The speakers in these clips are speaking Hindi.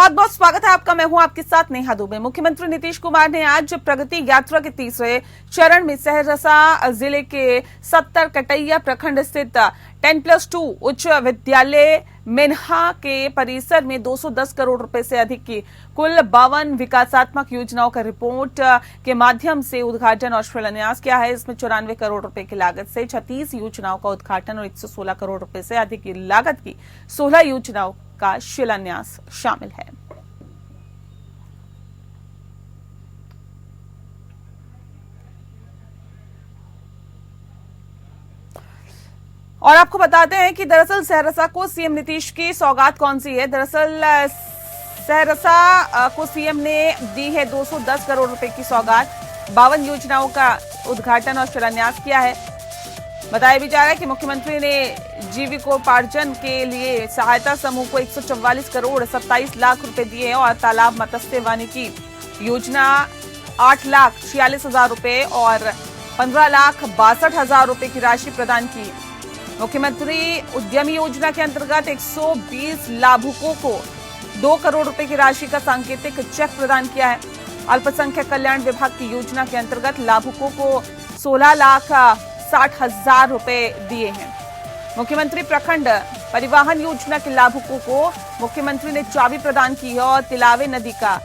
बहुत बहुत स्वागत है आपका। मैं हूं आपके साथ नेहा दुबे। मुख्यमंत्री नीतीश कुमार ने आज प्रगति यात्रा के तीसरे चरण में सहरसा जिले के 70 कटैया प्रखंड स्थित 10+2 उच्च विद्यालय मेन्हा के परिसर में 210 करोड़ रुपए से अधिक की कुल 52 विकासात्मक योजनाओं का रिपोर्ट के माध्यम से उद्घाटन और शिलान्यास किया है। इसमें 94 करोड़ रुपए की लागत से 36 योजनाओं का उद्घाटन और 116 करोड़ रुपए से अधिक की लागत की 16 योजनाओं का शिलान्यास शामिल है। और आपको बताते हैं कि दरअसल सहरसा को सीएम नीतीश की सौगात कौन सी है। दरअसल सहरसा को सीएम ने दी है 210 करोड़ रुपए की सौगात। 52 योजनाओं का उद्घाटन और शिलान्यास किया है। बताया भी जा रहा है कि मुख्यमंत्री ने जीविकोपार्जन के लिए सहायता समूह को 144 करोड़ 27 लाख रुपए दिए और तालाब मत्स्य वानिकी योजना 8,46,000 रुपए और 15,62,000 रुपए की राशि प्रदान की। मुख्यमंत्री उद्यमी योजना के अंतर्गत 120 लाभुकों को 2 करोड़ रुपए की राशि का सांकेतिक चेक प्रदान किया है। अल्पसंख्यक कल्याण विभाग की योजना के अंतर्गत लाभुकों को 16,60,000 रुपए दिए हैं। मुख्यमंत्री प्रखंड परिवहन योजना के लाभुकों को मुख्यमंत्री ने चाबी प्रदान की है और तिलावे नदी का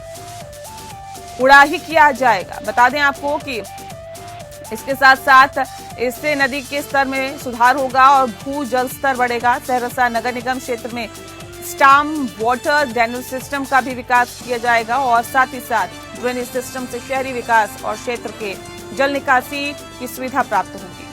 उड़ाही किया जाएगा। बता दें आपको कि इसके साथ साथ इससे नदी के स्तर में सुधार होगा और भू जल स्तर बढ़ेगा। सहरसा नगर निगम क्षेत्र में स्टार्म वाटर ड्रेनेज सिस्टम का भी विकास किया जाएगा और साथ ही साथ ड्रेनेज सिस्टम से शहरी विकास और क्षेत्र के जल निकासी की सुविधा प्राप्त होगी।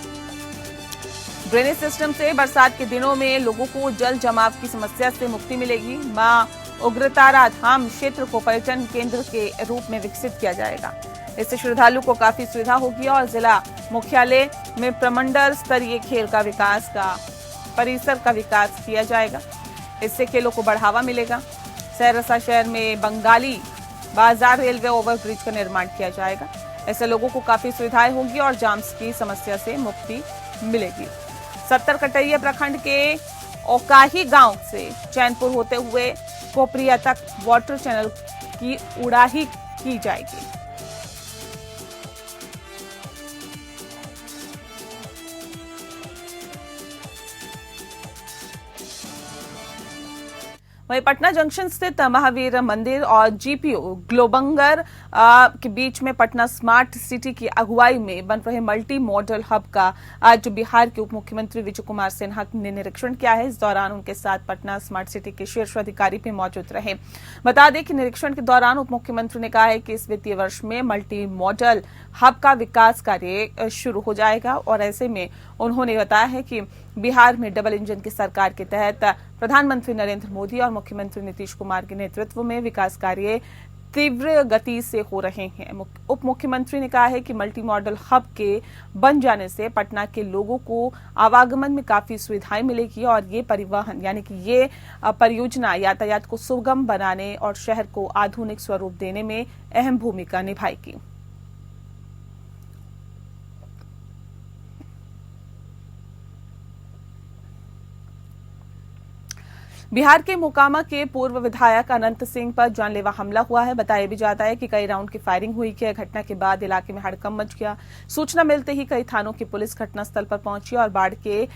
ड्रेनेज सिस्टम से बरसात के दिनों में लोगों को जल जमाव की समस्या से मुक्ति मिलेगी। मां उग्रतारा धाम क्षेत्र को पर्यटन केंद्र के रूप में विकसित किया जाएगा। इससे श्रद्धालु को काफी सुविधा होगी और जिला मुख्यालय में प्रमंडल स्तरीय खेल का विकास का परिसर का विकास किया जाएगा। इससे खेलों को बढ़ावा मिलेगा। सहरसा शहर में बंगाली बाजार रेलवे ओवरब्रिज का निर्माण किया जाएगा। ऐसे लोगों को काफी सुविधाएं होगी और जाम्स की समस्या से मुक्ति मिलेगी। 70 कटैया प्रखंड के ओकाही गांव से चैनपुर होते हुए कोपरिया तक वाटर चैनल की उड़ाही की जाएगी। वहीं पटना जंक्शन स्थित महावीर मंदिर और जीपीओ ग्लोबंगर के बीच में पटना स्मार्ट सिटी की अगुवाई में बन रहे मल्टी मॉडल हब का आज बिहार के उप मुख्यमंत्री विजय कुमार सिन्हा ने निरीक्षण किया है। इस दौरान उनके साथ पटना स्मार्ट सिटी के शीर्ष अधिकारी भी मौजूद रहे। बता दें कि निरीक्षण के दौरान उप मुख्यमंत्री ने कहा है कि इस वित्तीय वर्ष में मल्टी मॉडल हब का विकास कार्य शुरू हो जाएगा और ऐसे में उन्होंने बताया है कि बिहार में डबल इंजन की सरकार के तहत प्रधानमंत्री नरेंद्र मोदी और मुख्यमंत्री नीतीश कुमार के नेतृत्व में विकास कार्य तीव्र गति से हो रहे हैं। उप मुख्यमंत्री ने कहा है कि मल्टी मॉडल हब के बन जाने से पटना के लोगों को आवागमन में काफी सुविधाएं मिलेगी और ये परिवहन यानी कि ये परियोजना यातायात को सुगम बनाने और शहर को आधुनिक स्वरूप देने में अहम भूमिका निभाएगी। बिहार के मोकामा के पूर्व विधायक अनंत सिंह पर जानलेवा हमला हुआ है। बताया भी जाता है कि कई राउंड की फायरिंग हुई कि घटना के बाद इलाके में हड़कंप मच गया। सूचना मिलते ही कई थानों की पुलिस घटनास्थल पर पहुंची और बाढ़ के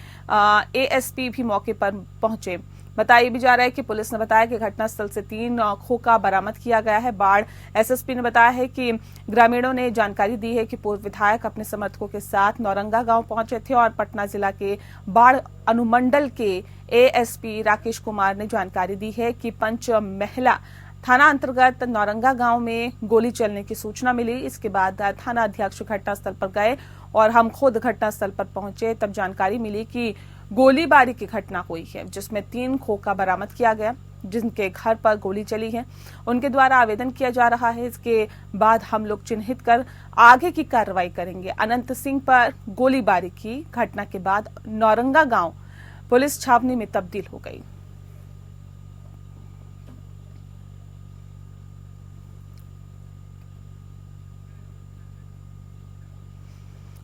एएसपी भी मौके पर पहुंचे। बताया भी जा रहा है कि पुलिस ने बताया कि घटनास्थल से 3 खोखा बरामद किया गया है। बाढ़ एसएसपी ने बताया है कि ग्रामीणों ने जानकारी दी है कि पूर्व विधायक अपने समर्थकों के साथ नौरंगा गांव पहुंचे थे और पटना जिला के बाढ़ अनुमंडल के एएसपी राकेश कुमार ने जानकारी दी है कि पंच महिला थाना अंतर्गत नौरंगा गांव में गोली चलने की सूचना मिली। इसके बाद थाना अध्यक्ष घटनास्थल पर गए और हम खुद घटनास्थल पर पहुंचे तब जानकारी मिली कि गोलीबारी की घटना हुई है जिसमें 3 खोखा बरामद किया गया जिनके घर पर गोली चली है। उनके द्वारा आवेदन किया जा रहा है। इसके बाद हम लोग चिन्हित कर आगे की कार्रवाई करेंगे। अनंत सिंह पर गोलीबारी की घटना के बाद नौरंगा गांव पुलिस छावनी में तब्दील हो गई।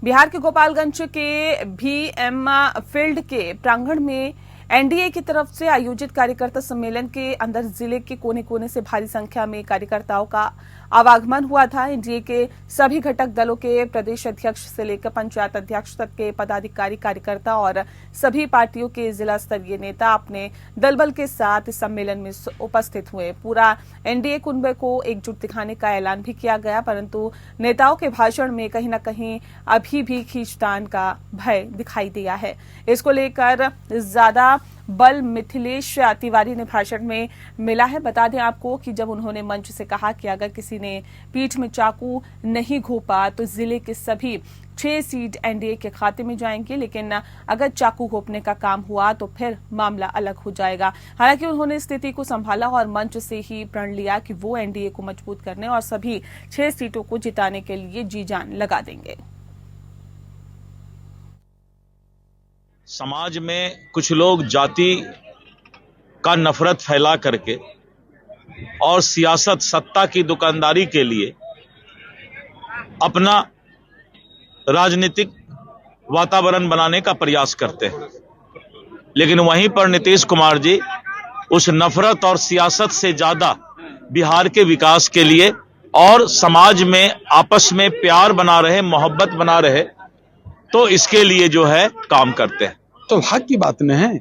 बिहार के गोपालगंज के भीएम फील्ड के प्रांगण में एनडीए की तरफ से आयोजित कार्यकर्ता सम्मेलन के अंदर जिले के कोने कोने से भारी संख्या में कार्यकर्ताओं का आवागमन हुआ था। एनडीए के सभी घटक दलों के प्रदेश अध्यक्ष से लेकर पंचायत अध्यक्ष तक के पदाधिकारी, कार्यकर्ता और सभी पार्टियों के जिला स्तरीय नेता अपने दलबल के साथ इस सम्मेलन में उपस्थित हुए। पूरा एनडीए कुनबे को एकजुट दिखाने का ऐलान भी किया गया, परंतु नेताओं के भाषण में कहीं न कहीं अभी भी खींचतान का भय दिखाई दिया है। इसको लेकर ज्यादा बल मिथिलेश तिवारी ने भाषण में मिला है। बता दें आपको कि जब उन्होंने मंच से कहा कि अगर किसी ने पीठ में चाकू नहीं घोंपा तो जिले के सभी 6 सीट एनडीए के खाते में जाएंगी, लेकिन अगर चाकू घोंपने का काम हुआ तो फिर मामला अलग हो जाएगा। हालांकि उन्होंने स्थिति को संभाला और मंच से ही प्रण लिया कि वो एनडीए को मजबूत करने और सभी 6 सीटों को जिताने के लिए जी जान लगा देंगे। समाज में कुछ लोग जाति का नफरत फैला करके और सियासत, सत्ता की दुकानदारी के लिए अपना राजनीतिक वातावरण बनाने का प्रयास करते हैं, लेकिन वहीं पर नीतीश कुमार जी उस नफरत और सियासत से ज्यादा बिहार के विकास के लिए और समाज में आपस में प्यार बना रहे, मोहब्बत बना रहे, तो इसके लिए जो है काम करते हैं। तो भाग्य की बात न है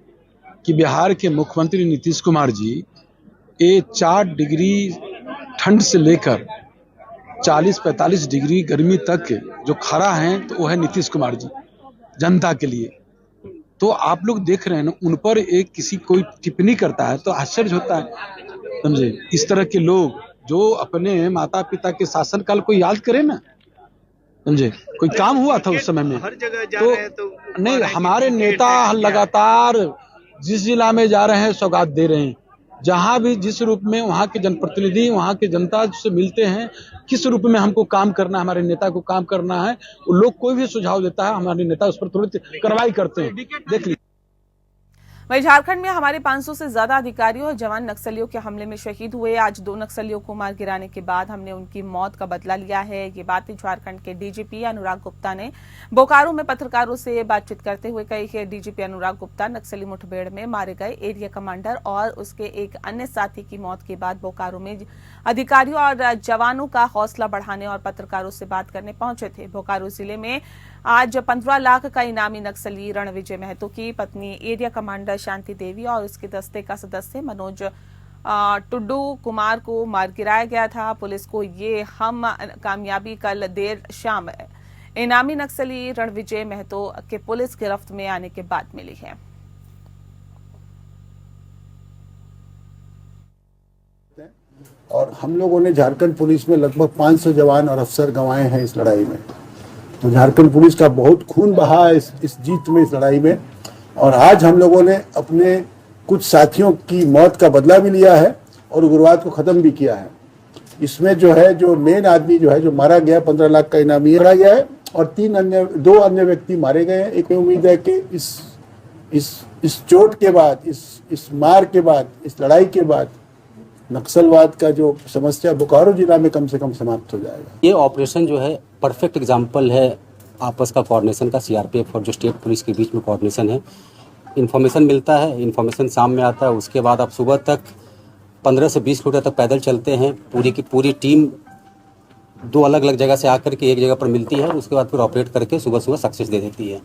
कि बिहार के मुख्यमंत्री नीतीश कुमार जी ये 4 डिग्री ठंड से लेकर 40-45 डिग्री गर्मी तक जो खड़ा हैं, तो वो है नीतीश कुमार जी जनता के लिए। तो आप लोग देख रहे हैं ना, उन पर एक किसी कोई टिप्पणी करता है तो आश्चर्य होता है, समझे। इस तरह के लोग जो अपने माता पिता के शासनकाल को याद करें ना, समझे, कोई काम हुआ था उस समय में, हर जगह जा तो रहे हैं, तो नहीं, हमारे नेता लगातार जिस जिला में जा रहे हैं सौगात दे रहे हैं। जहां भी जिस रूप में वहां के जनप्रतिनिधि, वहां के जनता से मिलते हैं, किस रूप में हमको काम करना है, हमारे नेता को काम करना है, वो लोग कोई भी सुझाव देता है, हमारे नेता उस पर तुरंत कार्रवाई करते हैं। देख लीजिए। वहीं झारखंड में हमारे 500 से ज्यादा अधिकारियों और जवान नक्सलियों के हमले में शहीद हुए। आज 2 नक्सलियों को मार गिराने के बाद हमने उनकी मौत का बदला लिया है। ये बातें झारखंड के डीजीपी अनुराग गुप्ता ने बोकारो में पत्रकारों से बातचीत करते हुए कही है। डीजीपी अनुराग गुप्ता नक्सली मुठभेड़ में मारे गए एरिया कमांडर और उसके एक अन्य साथी की मौत के बाद बोकारो में अधिकारियों और जवानों का हौसला बढ़ाने और पत्रकारों से बात करने पहुंचे थे। बोकारो जिले में आज 15 लाख का इनामी नक्सली रणविजय महतो की पत्नी एरिया कमांडर शांति देवी और उसके दस्ते का सदस्य मनोज टुड्डू कुमार को मार गिराया गया था। पुलिस को ये हम कामयाबी कल देर शाम इनामी नक्सली रणविजय महतो के पुलिस गिरफ्त में आने के बाद मिली है। और हम लोगों ने झारखंड पुलिस में लगभग 500 जवान और अफसर गंवाए हैं इस लड़ाई में। तो झारखंड पुलिस का बहुत खून बहा है इस जीत में, इस लड़ाई में। और आज हम लोगों ने अपने कुछ साथियों की मौत का बदला भी लिया है और उग्रवाद को खत्म भी किया है। इसमें जो है, जो मेन आदमी जो है, जो मारा गया 15 लाख का इनामी मारा गया है और 2 अन्य व्यक्ति मारे गए हैं। एक उम्मीद है कि इस चोट के बाद, इस मार के बाद, इस लड़ाई के बाद नक्सलवाद का जो समस्या बोकारो जिला में कम से कम समाप्त हो जाएगा। ये ऑपरेशन जो है परफेक्ट एग्जाम्पल है आपस का कोऑर्डिनेशन का, सीआरपीएफ और जो स्टेट पुलिस के बीच में कोऑर्डिनेशन है। इन्फॉर्मेशन मिलता है, इन्फॉर्मेशन शाम में आता है, उसके बाद आप सुबह तक 15 से 20 किलोमीटर तक पैदल चलते हैं। पूरी की पूरी टीम 2 अलग अलग जगह से आकर के एक जगह पर मिलती है और उसके बाद फिर ऑपरेट करके सुबह सुबह सक्सेस दे देती है।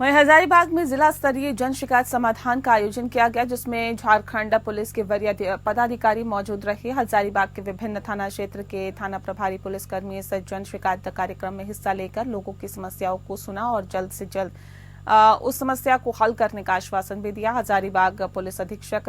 वहीं हजारीबाग में जिला स्तरीय जन शिकायत समाधान का आयोजन किया गया, जिसमें झारखंड पुलिस के वरीय पदाधिकारी मौजूद रहे। हजारीबाग के विभिन्न थाना क्षेत्र के थाना प्रभारी पुलिसकर्मी इस जन शिकायत कार्यक्रम में हिस्सा लेकर लोगों की समस्याओं को सुना और जल्द से जल्द उस समस्या को हल करने का आश्वासन भी दिया। हजारीबाग पुलिस अधीक्षक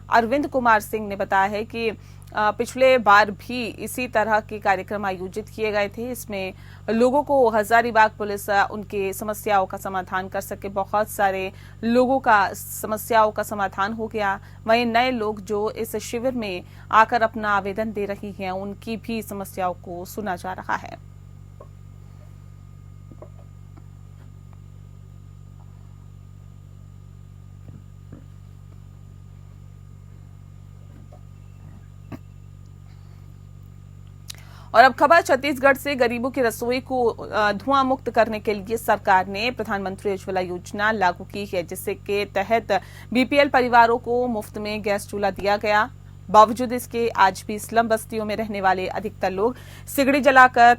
अरविंद कुमार सिंह ने बताया है कि पिछले बार भी इसी तरह के कार्यक्रम आयोजित किए गए थे। इसमें लोगों को हजारीबाग पुलिस उनके समस्याओं का समाधान कर सके। बहुत सारे लोगों का समस्याओं का समाधान हो गया। वहीं नए लोग जो इस शिविर में आकर अपना आवेदन दे रही हैं, उनकी भी समस्याओं को सुना जा रहा है। और अब खबर छत्तीसगढ़ से। गरीबों की रसोई को धुआं मुक्त करने के लिए सरकार ने प्रधानमंत्री उज्ज्वला योजना लागू की है, जिसके के तहत बीपीएल परिवारों को मुफ्त में गैस चूल्हा दिया गया। बावजूद इसके आज भी स्लम बस्तियों में रहने वाले अधिकतर लोग सिगड़ी जलाकर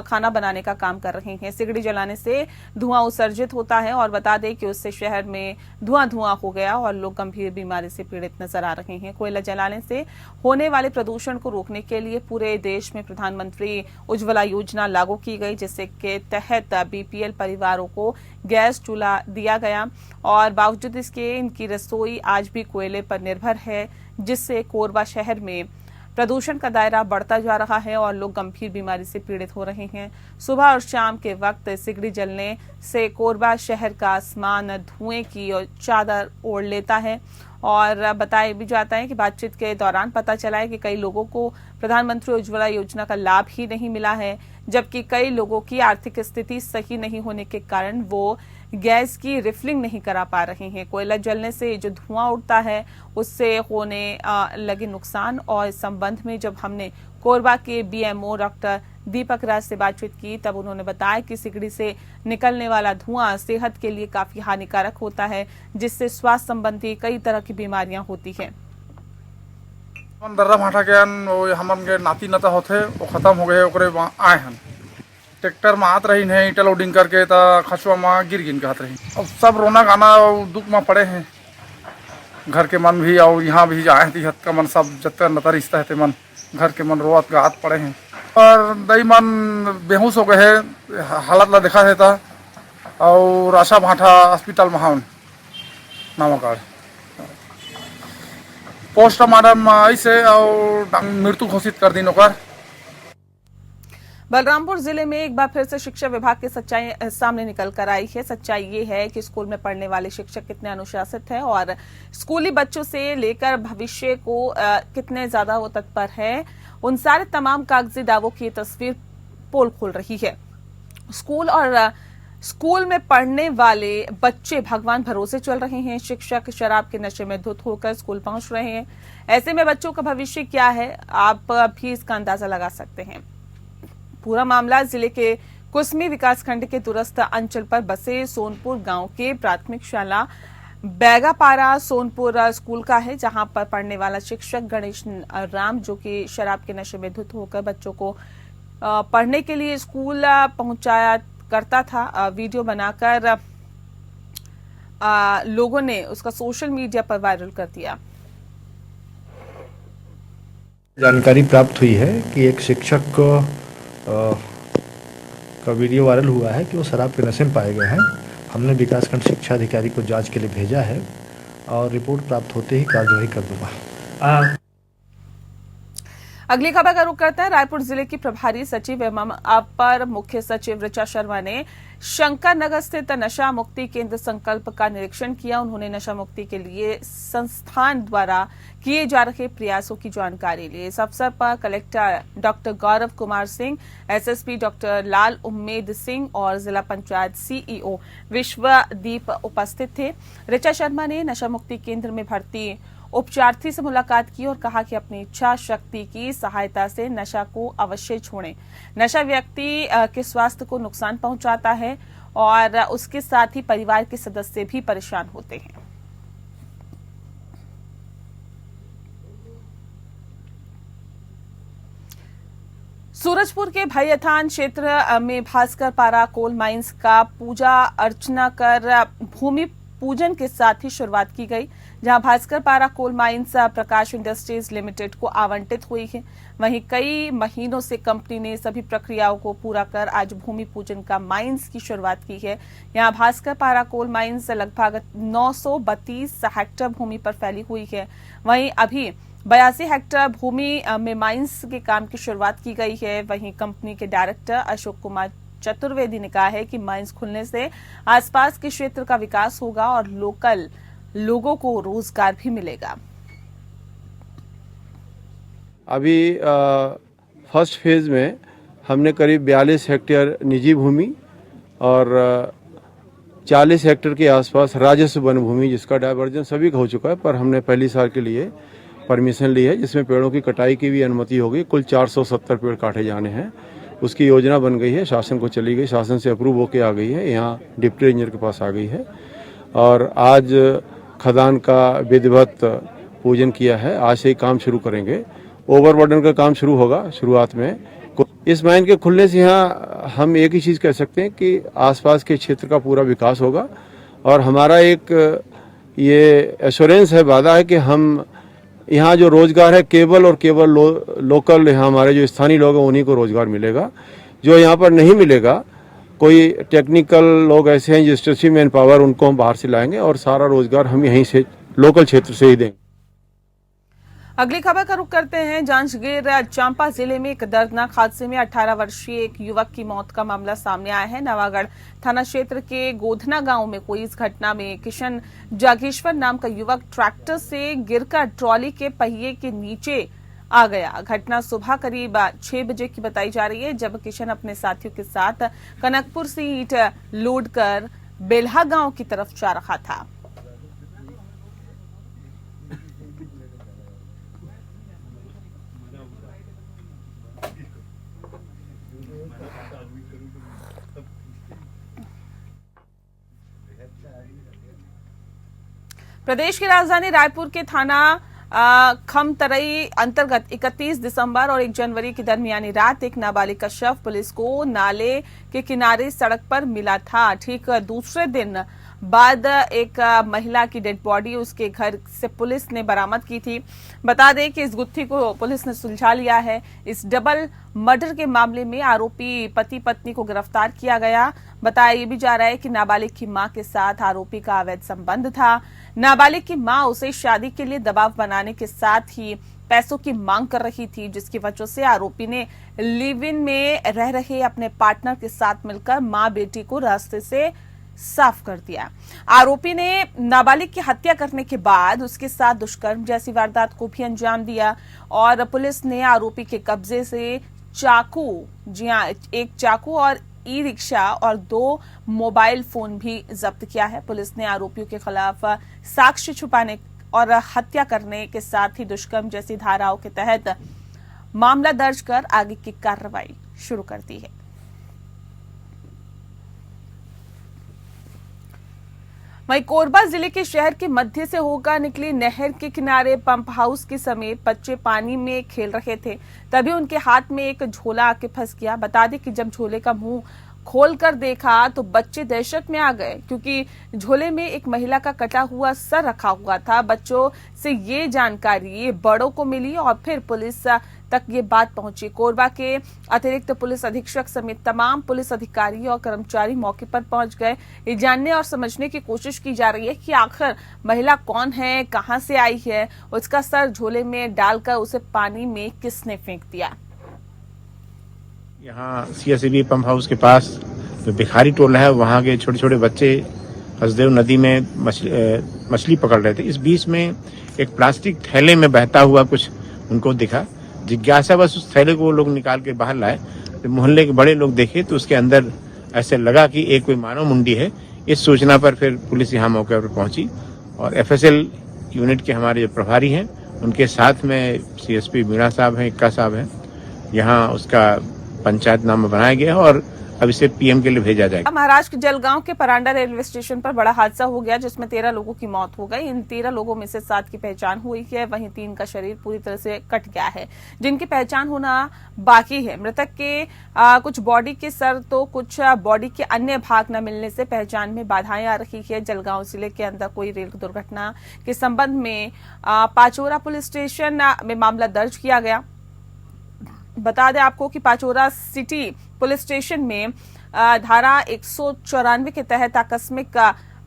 खाना बनाने का काम कर रहे हैं। सिगड़ी जलाने से धुआं उत्सर्जित होता है और बता दें कि उससे शहर में धुआं हो गया और लोग गंभीर बीमारी से पीड़ित नजर आ रहे हैं। कोयला जलाने से होने वाले प्रदूषण को रोकने के लिए पूरे देश में प्रधानमंत्री उज्ज्वला योजना लागू की गई, जिसके के तहत बीपीएल परिवारों को गैस चूल्हा दिया गया और बावजूद इसके इनकी रसोई आज भी कोयले पर निर्भर है, जिससे कोरबा शहर में प्रदूषण का दायरा बढ़ता जा रहा है और लोग गंभीर बीमारी से पीड़ित हो रहे हैं। सुबह और शाम के वक्त सिगड़ी जलने से कोरबा शहर का आसमान धुएं की चादर ओढ़ लेता है और बताया भी जाता है कि बातचीत के दौरान पता चला है कि कई लोगों को प्रधानमंत्री उज्ज्वला योजना का लाभ ही नहीं मिला है, जबकि कई लोगों की आर्थिक स्थिति सही नहीं होने के कारण वो गैस की रिफिलिंग नहीं करा पा रहे हैं। कोयला जलने से जो धुआं उठता है उससे होने लगे नुकसान और इस संबंध में जब हमने कोरबा के बीएमओ डॉक्टर दीपक राज से बातचीत की, तब उन्होंने बताया कि सिगड़ी से निकलने वाला धुआं सेहत के लिए काफी हानिकारक होता है, जिससे स्वास्थ्य संबंधी कई तरह की बीमारियां होती हैं। दर्रा भाटा के हमन के नाती नता होते वो खत्म हो गए, ओकरे आए हन ट्रैक्टर में आत रही है ईटा लोडिंग करके तो खसुआ में गिर गिन के आत रही। अब सब रोना गाना दुख में पड़े हैं, घर के मन भी और यहाँ भी आए थी हद का मन सब जत नता रिश्ता है मन घर के मन रोआत का हाथ पड़े हैं और दई मन बेहोश हो गए है। हालत ला देखा है था और आशा भाटा हॉस्पिटल में हम नामाकार पोस्टमार्टम ऐसे और मृत्यु घोषित कर दी नौकर। बलरामपुर जिले में एक बार फिर से शिक्षा विभाग की सच्चाई सामने निकल कर आई है। सच्चाई ये है कि स्कूल में पढ़ने वाले शिक्षक कितने अनुशासित हैं और स्कूली बच्चों से लेकर भविष्य को कितने ज्यादा वो तत्पर है। उन सारे तमाम कागजी दावों की तस्वीर पोल खोल रही है। स्कूल में पढ़ने वाले बच्चे भगवान भरोसे चल रहे हैं। शिक्षक शराब के नशे में धुत होकर स्कूल पहुंच रहे हैं। ऐसे में बच्चों का भविष्य क्या है, आप भी इसका अंदाजा लगा सकते हैं। पूरा मामला जिले के कुसमी विकासखंड के दूरस्थ अंचल पर बसे सोनपुर गांव के प्राथमिक शाला बैगापारा सोनपुर स्कूल का है, जहां पर पढ़ने वाला शिक्षक गणेश राम, जो कि शराब के नशे में धुत होकर बच्चों को पढ़ने के लिए स्कूल पहुंचाया करता था। वीडियो बनाकर लोगों ने उसका सोशल मीडिया पर वायरल कर दिया। जानकारी प्राप्त हुई है कि एक शिक्षक का वीडियो वायरल हुआ है कि वो शराब के नशे में पाए गए हैं। हमने विकासखंड शिक्षा अधिकारी को जांच के लिए भेजा है और रिपोर्ट प्राप्त होते ही कार्रवाई कर दूंगा। अगली खबर का रुख करते हैं। रायपुर जिले की प्रभारी सचिव एवं अपर मुख्य सचिव ऋचा शर्मा ने शंकर नगर स्थित नशा मुक्ति केंद्र संकल्प का निरीक्षण किया। उन्होंने नशा मुक्ति के लिए संस्थान द्वारा किए जा रहे प्रयासों की जानकारी ली। इस अवसर पर collector doctor Gaurav Kumar Singh, SSP doctor लाल उम्मेद सिंह और जिला पंचायत सीईओ विश्वदीप उपस्थित थे। ऋचा शर्मा ने नशा मुक्ति केंद्र में भर्ती उपचार्थी से मुलाकात की और कहा कि अपनी इच्छा शक्ति की सहायता से नशा को अवश्य छोड़ें। नशा व्यक्ति के स्वास्थ्य को नुकसान पहुंचाता है और उसके साथ ही परिवार के सदस्य भी परेशान होते हैं। सूरजपुर के भैयथान क्षेत्र में भास्कर पारा कोल माइंस का पूजा अर्चना कर भूमि पूजन के साथ ही शुरुआत की गई, जहां भास्कर पारा कोल माइंस प्रकाश इंडस्ट्रीज लिमिटेड को आवंटित हुई है। वहीं कई महीनों से कंपनी ने सभी प्रक्रियाओं को पूरा कर आज भूमि पूजन का माइंस की शुरुआत की है। यहां भास्कर पारा कोल माइंस लगभग 932 हेक्टेयर भूमि पर फैली हुई है। वहीं अभी 82 हेक्टेयर भूमि में माइंस के काम की शुरुआत की गई है। वहीं कंपनी के डायरेक्टर अशोक कुमार चतुर्वेदी ने कहा है कि माइंस खुलने से आसपास के क्षेत्र का विकास होगा और लोकल लोगों को रोजगार भी मिलेगा। अभी फर्स्ट फेज में हमने करीब 42 हेक्टेयर निजी भूमि और 40 हेक्टेयर के आसपास राजस्व वन भूमि, जिसका डायवर्जन सभी का हो चुका है, पर हमने पहली साल के लिए परमिशन ली है, जिसमें पेड़ों की कटाई की भी अनुमति होगी। कुल 470 पेड़ काटे जाने हैं, उसकी योजना बन गई है, शासन को चली गई, शासन से अप्रूव होके आ गई है, यहाँ डिप्टी इंजीनियर के पास आ गई है। और आज खदान का विधिवत पूजन किया है, आज से ही काम शुरू करेंगे। ओवरबर्डन का काम शुरू होगा शुरुआत में। इस माइन के खुलने से यहाँ हम एक ही चीज़ कह सकते हैं कि आसपास के क्षेत्र का पूरा विकास होगा। और हमारा एक ये एश्योरेंस है, वादा है कि हम यहाँ जो रोजगार है केवल और केवल लोकल यहाँ हमारे जो स्थानीय लोग हैं उन्हीं को रोजगार मिलेगा। जो यहाँ पर नहीं मिलेगा, कोई टेक्निकल लोग ऐसे हैं जो स्ट्रेचिंग मैन पावर, उनको हम बाहर से लाएंगे और सारा रोजगार हम यहीं से लोकल क्षेत्र से ही देंगे। अगली खबर का रुख करते हैं। जांजगीर चांपा जिले में एक दर्दनाक हादसे में 18 वर्षीय एक युवक की मौत का मामला सामने आया है। नवागढ़ थाना क्षेत्र के गोधना गांव में हुई इस घटना में किशन जागेश्वर नाम का युवक ट्रैक्टर से गिरकर ट्रॉली के पहिए के नीचे आ गया। घटना सुबह करीब 6 बजे की बताई जा रही है, जब किशन अपने साथियों के साथ कनकपुर से ईंट लोड कर बेल्हा गांव की तरफ जा रहा था। प्रदेश की राजधानी रायपुर के थाना खमतरई अंतर्गत 31 दिसंबर और 1 जनवरी की दरमियानी रात एक नाबालिग का शव पुलिस को नाले के किनारे सड़क पर मिला था। ठीक दूसरे दिन बाद एक महिला की डेड बॉडी उसके घर से पुलिस ने बरामद की थी। बता दें कि इस गुत्थी को पुलिस ने सुलझा लिया है। इस डबल मर्डर के मामले में आरोपी पति पत्नी को गिरफ्तार किया गया। बताया ये भी जा रहा है कि नाबालिग की मां के साथ आरोपी का अवैध संबंध था। नाबालिग की मां उसे शादी के लिए दबाव बनाने के साथ ही पैसों की मांग कर रही थी, जिसकी वजह से आरोपी ने लिव इन में रह रहे अपने पार्टनर के साथ मिलकर मां बेटी को रास्ते से साफ कर दिया। आरोपी ने नाबालिग की हत्या करने के बाद उसके साथ दुष्कर्म जैसी वारदात को भी अंजाम दिया और पुलिस ने आरोपी के कब्जे से चाकू, जी हां, एक चाकू और ई रिक्शा और 2 मोबाइल फोन भी जब्त किया है। पुलिस ने आरोपियों के खिलाफ साक्ष्य छुपाने और हत्या करने के साथ ही दुष्कर्म जैसी धाराओं के तहत मामला दर्ज कर आगे की कार्रवाई शुरू कर दी है। वहीं कोरबा जिले के शहर के मध्य से होकर निकली नहर के किनारे पंप हाउस के समीप बच्चे पानी में खेल रहे थे, तभी उनके हाथ में एक झोला आके फंस गया। बता दें कि जब झोले का मुंह खोलकर देखा तो बच्चे दहशत में आ गए, क्योंकि झोले में एक महिला का कटा हुआ सर रखा हुआ था। बच्चों से ये जानकारी बड़ों को मिली और फिर पुलिस तक ये बात पहुंची। कोरबा के अतिरिक्त पुलिस अधीक्षक समेत तमाम पुलिस अधिकारी और कर्मचारी मौके पर पहुंच गए। ये जानने और समझने की कोशिश की जा रही है कि आखिर महिला कौन है, कहां से आई है, उसका सर झोले में डालकर उसे पानी में किसने फेंक दिया। यहाँ CSB पंप हाउस के पास जो भिखारी टोला है, वहाँ के छोटे छोटे बच्चे हसदेव नदी में मछली पकड़ रहे थे। इस बीच में एक प्लास्टिक थैले में बहता हुआ कुछ उनको दिखा। जिज्ञासा बस उस थैले को वो लोग निकाल के बाहर लाए। तो मोहल्ले के बड़े लोग देखे तो उसके अंदर ऐसे लगा कि एक कोई मानव मुंडी है। इस सूचना पर फिर पुलिस यहाँ मौके पर पहुंची और FSL यूनिट के हमारे जो प्रभारी हैं उनके साथ में CSP मीणा साहब हैं, इक्का साहब हैं, यहाँ उसका पंचायतनामा बनाया गया और अब इसे PM के लिए भेजा जाएगा। महाराष्ट्र के जलगांव के परांडा रेलवे स्टेशन पर बड़ा हादसा हो गया, जिसमें 13 लोगों की मौत हो गई। इन 13 लोगों में से 7 की पहचान हुई है, वहीं 3 का शरीर पूरी तरह से कट गया है, जिनकी पहचान होना बाकी है। मृतक के कुछ बॉडी के सर तो कुछ बॉडी के अन्य भाग न मिलने से पहचान में बाधाएं आ रही है। जलगांव जिले के अंदर कोई रेल दुर्घटना के संबंध में पाचोरा पुलिस स्टेशन में मामला दर्ज किया गया। बता दें आपको कि पाचोरा सिटी पुलिस स्टेशन में धारा 194 के तहत आकस्मिक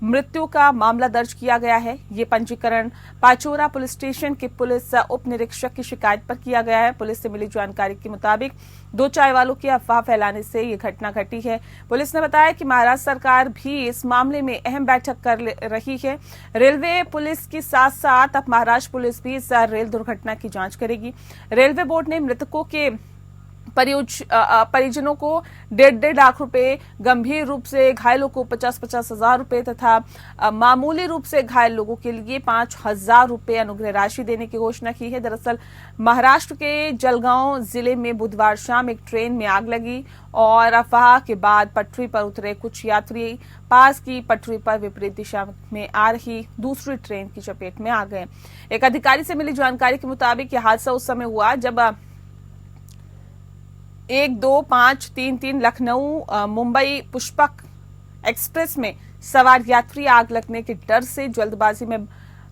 मृत्यु का मामला दर्ज किया गया है। ये पंजीकरण पाचोरा पुलिस स्टेशन के पुलिस उप निरीक्षक की शिकायत पर किया गया है। पुलिस से मिली जानकारी के मुताबिक 2 चाय वालों की अफवाह फैलाने से ये घटना घटी है। पुलिस ने बताया कि महाराष्ट्र सरकार भी इस मामले में अहम बैठक कर रही है। रेलवे पुलिस के साथ साथ अब महाराष्ट्र पुलिस भी इस रेल दुर्घटना की जांच करेगी। रेलवे बोर्ड ने मृतकों के परिजनों को 1.5 लाख रुपए, गंभीर रूप से घायलों को 50-50 हजार रुपए तथा मामूली रूप से घायल लोगों के लिए 5,000 रुपए अनुग्रह राशि देने की घोषणा की है। दरअसल महाराष्ट्र के जलगांव जिले में बुधवार शाम एक ट्रेन में आग लगी और अफवाह के बाद पटरी पर उतरे कुछ यात्री पास की पटरी पर विपरीत दिशा में आ रही दूसरी ट्रेन की चपेट में आ गए। एक अधिकारी से मिली जानकारी के मुताबिक यह हादसा उस समय हुआ जब 12533 लखनऊ मुंबई पुष्पक एक्सप्रेस में सवार यात्री आग लगने के डर से जल्दबाजी में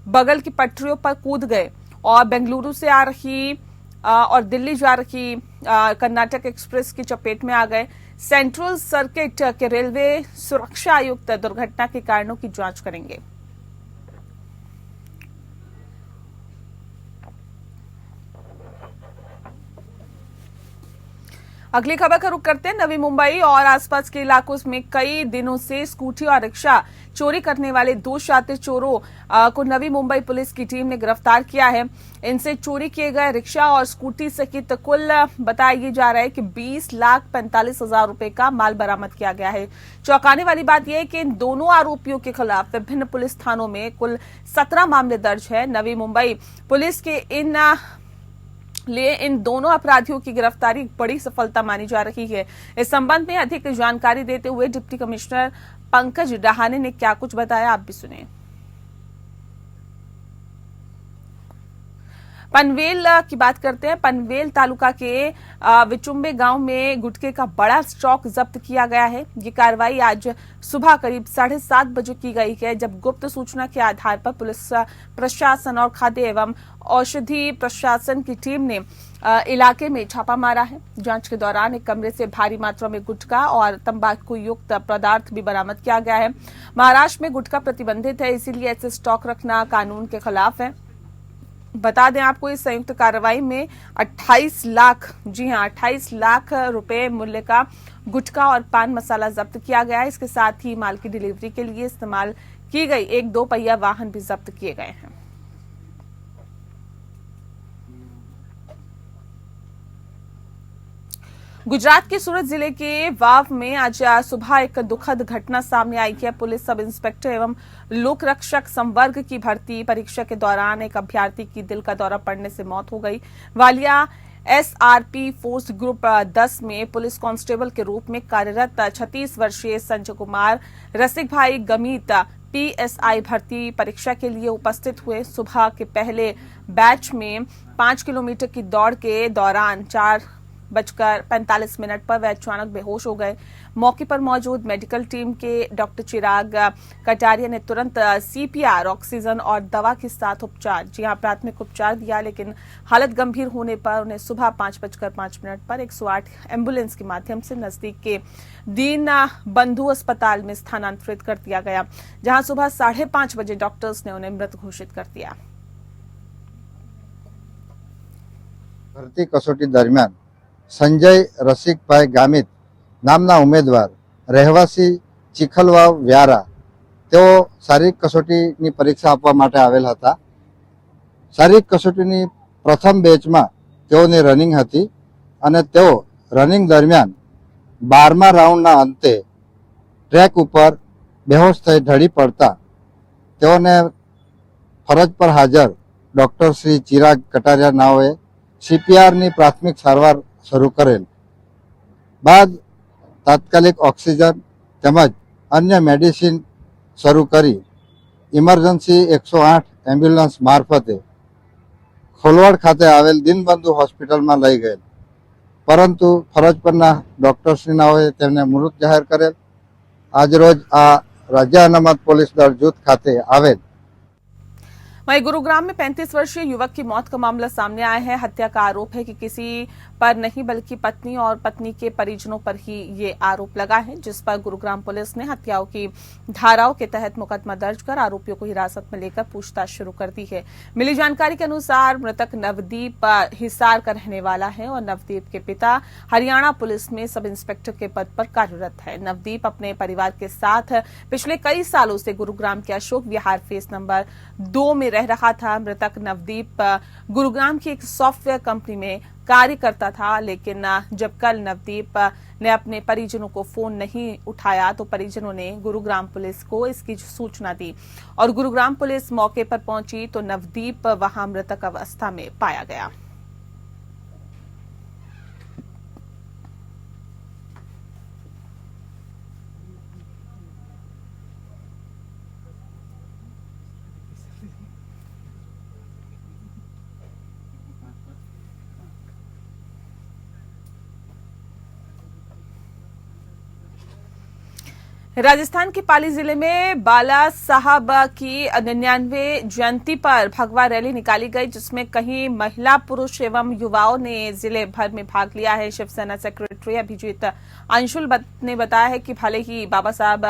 बगल की पटरियों पर कूद गए और बेंगलुरु से आ रही और दिल्ली जा रही कर्नाटक एक्सप्रेस की चपेट में आ गए। सेंट्रल सर्किट के रेलवे सुरक्षा आयुक्त दुर्घटना के कारणों की जांच करेंगे। अगली खबर का रुख करते हैं। नवी मुंबई और आसपास के इलाकों में कई दिनों से स्कूटी और रिक्शा चोरी करने वाले 2 शातिर चोरों को नवी मुंबई पुलिस की टीम ने गिरफ्तार किया है। इनसे चोरी किए गए रिक्शा और स्कूटी सहित कुल बताया जा रहा है कि 20,45,000 रुपए का माल बरामद किया गया है। चौंकाने वाली बात यह है कि इन दोनों आरोपियों के खिलाफ विभिन्न पुलिस थानों में कुल 17 मामले दर्ज है। नवी मुंबई पुलिस के इन दोनों अपराधियों की गिरफ्तारी एक बड़ी सफलता मानी जा रही है। इस संबंध में अधिक जानकारी देते हुए डिप्टी कमिश्नर पंकज डहाने ने क्या कुछ बताया, आप भी सुनिए। पनवेल की बात करते हैं। पनवेल तालुका के विचुम्बे गांव में गुटखे का बड़ा स्टॉक जब्त किया गया है। ये कार्रवाई आज सुबह करीब 7:30 बजे की गई है, जब गुप्त सूचना के आधार पर पुलिस प्रशासन और खाद्य एवं औषधि प्रशासन की टीम ने इलाके में छापा मारा है। जांच के दौरान एक कमरे से भारी मात्रा में गुटखा और तंबाकू युक्त पदार्थ भी बरामद किया गया है। महाराष्ट्र में गुटखा प्रतिबंधित है, इसीलिए ऐसे स्टॉक रखना कानून के खिलाफ है। बता दें आपको, इस संयुक्त कार्रवाई में 28 लाख रुपए मूल्य का गुटखा और पान मसाला जब्त किया गया है। इसके साथ ही माल की डिलीवरी के लिए इस्तेमाल की गई एक 2 पहिया वाहन भी जब्त किए गए हैं। गुजरात के सूरत जिले के वाव में आज सुबह एक दुखद घटना सामने आई है। पुलिस सब इंस्पेक्टर एवं लोक रक्षक संवर्ग की भर्ती परीक्षा के दौरान एक अभ्यर्थी की दिल का दौरा पड़ने से मौत हो गई। वालिया SRP फोर्स ग्रुप 10 में पुलिस कांस्टेबल के रूप में कार्यरत 36 वर्षीय संजय कुमार रसिक भाई गमीत PSI भर्ती परीक्षा के लिए उपस्थित हुए। सुबह के पहले बैच में 5 किलोमीटर की दौड़ के दौरान 4:45 पर वे अचानक बेहोश हो गए। मौके पर मौजूद मेडिकल टीम के डॉक्टर चिराग कटारिया ने तुरंत CPR, ऑक्सीजन और दवा के साथ प्राथमिक उपचार दिया, लेकिन हालत गंभीर होने पर उन्हें सुबह 5:05 पर 108 एम्बुलेंस के माध्यम से नजदीक के दीन बंधु अस्पताल में स्थानांतरित कर दिया गया, जहां सुबह 5:30 बजे डॉक्टर्स ने उन्हें मृत घोषित कर दिया। भरती कसोटी दरमियान संजय रसिकभाई गामित नामना उमेदवार રહેવાસી ચીખલવાવ વ્યારા તેઓ શારીરિક કસોટીની પરીક્ષા આપવા માટે આવેલ હતા। શારીરિક કસોટીની પ્રથમ બેચમાં તેઓની રનિંગ હતી અને તેઓ રનિંગ દરમિયાન 12મા રાઉન્ડના અંતે ટ્રેક ઉપર બેહોશ થઈ ઢળી પડતા તેઓને ફરજ પર હાજર ડોક્ટર શ્રી ચિરાગ કટારિયા નાઓએ CPRની પ્રાથમિક સારવાર શરૂ કરેલ બાદ તાત્કાલિક ઓક્સિજન તેમજ અન્ય મેડિસિન શરૂ કરી ઇમરજન્સી 108 એમ્બ્યુલન્સ મારફતે ખોલવડ ખાતે આવેલ દીનબંધુ હોસ્પિટલમાં લઈ ગયેલ, પરંતુ ફરજ પરના ડોક્ટરશ્રીનાઓએ તેમને મૃત જાહેર કરેલ। આજરોજ આ રાજ્ય અનામત પોલીસ દળ જૂથ ખાતે આવેલ। वहीं गुरुग्राम में 35 वर्षीय युवक की मौत का मामला सामने आया है। हत्या का आरोप है कि किसी पर नहीं बल्कि पत्नी और पत्नी के परिजनों पर ही ये आरोप लगा है, जिस पर गुरुग्राम पुलिस ने हत्याओं की धाराओं के तहत मुकदमा दर्ज कर आरोपियों को हिरासत में लेकर पूछताछ शुरू कर दी है। मिली जानकारी के अनुसार मृतक नवदीप हिसार का रहने वाला है और नवदीप के पिता हरियाणा पुलिस में सब इंस्पेक्टर के पद पर कार्यरत है। नवदीप अपने परिवार के साथ पिछले कई सालों से गुरुग्राम के अशोक विहार फेस नंबर 2 में रह रहा था। मृतक नवदीप गुरुग्राम की एक सॉफ्टवेयर कंपनी में कार्य करता था, लेकिन जब कल नवदीप ने अपने परिजनों को फोन नहीं उठाया तो परिजनों ने गुरुग्राम पुलिस को इसकी सूचना दी और गुरुग्राम पुलिस मौके पर पहुंची तो नवदीप वहां मृतक अवस्था में पाया गया। राजस्थान के पाली जिले में बाला साहब की 99वीं जयंती पर भगवा रैली निकाली गई, जिसमें कई महिला, पुरुष एवं युवाओं ने जिले भर में भाग लिया है। शिवसेना सेक्रेटरी अभिजीत अंशुल ने बताया है कि भले ही बाबा साहब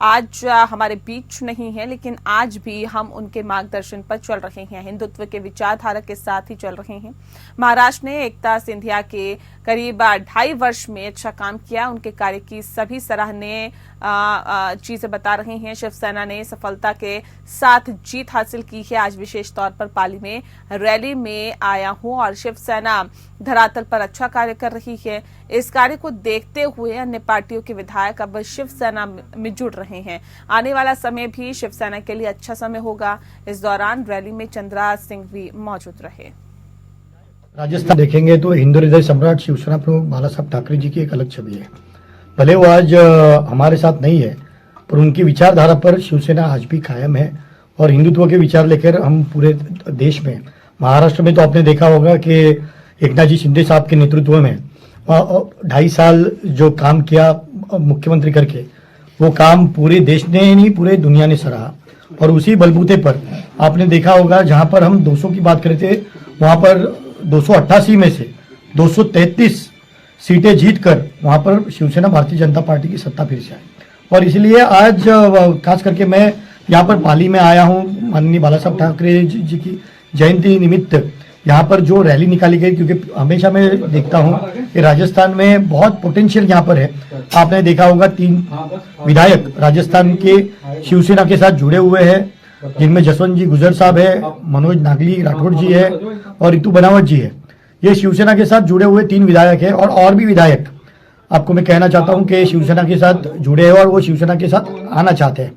आज हमारे बीच नहीं है, लेकिन आज भी हम उनके मार्गदर्शन पर चल रहे हैं, हिंदुत्व के विचारधारा के साथ ही चल रहे हैं। महाराष्ट्र ने एकता सिंधिया के करीब 2.5 वर्ष में अच्छा काम किया, उनके कार्य की सभी सराहनीय चीजें बता रहे हैं। शिवसेना ने सफलता के साथ जीत हासिल की है। आज विशेष तौर पर पाली में रैली में आया हूं और शिवसेना धरातल पर अच्छा कार्य कर रही है। इस कार्य को देखते हुए अन्य पार्टियों के विधायक अब शिवसेना में जुड़ रहे हैं। आने वाला समय भी शिवसेना के लिए अच्छा समय होगा। इस दौरान रैली में चंद्रा सिंह भी मौजूद रहे। राजस्थान देखेंगे तो हिंदू हृदय सम्राट शिवसेना प्रमुख बाला साहब ठाकरे जी की एक अलग छवि है। भले वो आज हमारे साथ नहीं है, पर उनकी विचारधारा पर शिवसेना आज भी कायम है और हिंदुत्व के विचार लेकर हम पूरे देश में, महाराष्ट्र में तो आपने देखा होगा कि एकनाथ जी शिंदे साहब के नेतृत्व में 2.5 साल जो काम किया मुख्यमंत्री करके, वो काम पूरे देश ने नहीं पूरे दुनिया ने सराहा। और उसी बलबूते पर आपने देखा होगा जहां पर हम 200 की बात कर रहे थे, वहां पर 288 में से 233 सीटें जीतकर वहां पर शिवसेना भारतीय जनता पार्टी की सत्ता फिर से आई। और इसलिए आज खास करके मैं यहाँ पर पाली में आया हूँ, माननीय बाला साहब ठाकरे जी की जयंती निमित्त यहाँ पर जो रैली निकाली गई, क्योंकि हमेशा मैं देखता हूँ कि राजस्थान में बहुत पोटेंशियल यहाँ पर है। आपने देखा होगा 3 विधायक राजस्थान के शिवसेना के साथ जुड़े हुए हैं, जिनमें जसवंत जी गुजर साहब है, मनोज नागली राठौड़ जी है और रितु बनावट जी है। ये शिवसेना के साथ जुड़े हुए 3 विधायक है और भी विधायक आपको मैं कहना चाहता हूं कि शिवसेना के साथ जुड़े हैं और वो शिवसेना के साथ आना चाहते हैं।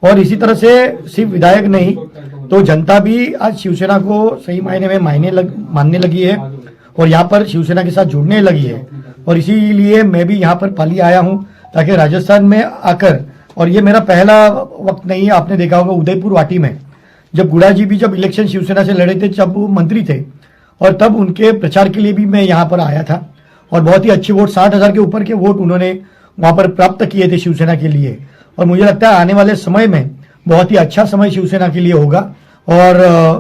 और इसी तरह से सिर्फ विधायक नहीं तो जनता भी आज शिवसेना को सही मायने में मानने लगी है और यहाँ पर शिवसेना के साथ जुड़ने लगी है। और इसीलिए मैं भी यहाँ पर पाली आया हूँ ताकि राजस्थान में आकर, और ये मेरा पहला वक्त नहीं है, आपने देखा होगा उदयपुर वाटी में जब गुड़ा जी भी जब इलेक्शन शिवसेना से लड़े थे, जब वो मंत्री थे, और तब उनके प्रचार के लिए भी मैं यहाँ पर आया था और बहुत ही अच्छे वोट 60,000 के ऊपर के वोट उन्होंने वहां पर प्राप्त किए थे शिवसेना के लिए। और मुझे लगता है आने वाले समय में बहुत ही अच्छा समय शिवसेना के लिए होगा और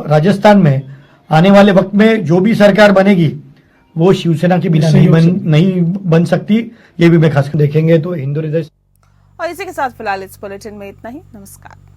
राजस्थान में आने वाले वक्त में जो भी सरकार बनेगी वो शिवसेना के बिना नहीं बन सकती। ये भी मैं खासकर देखेंगे तो हिंदू हृदय। और इसी के साथ फिलहाल इस बुलेटिन में इतना ही। नमस्कार।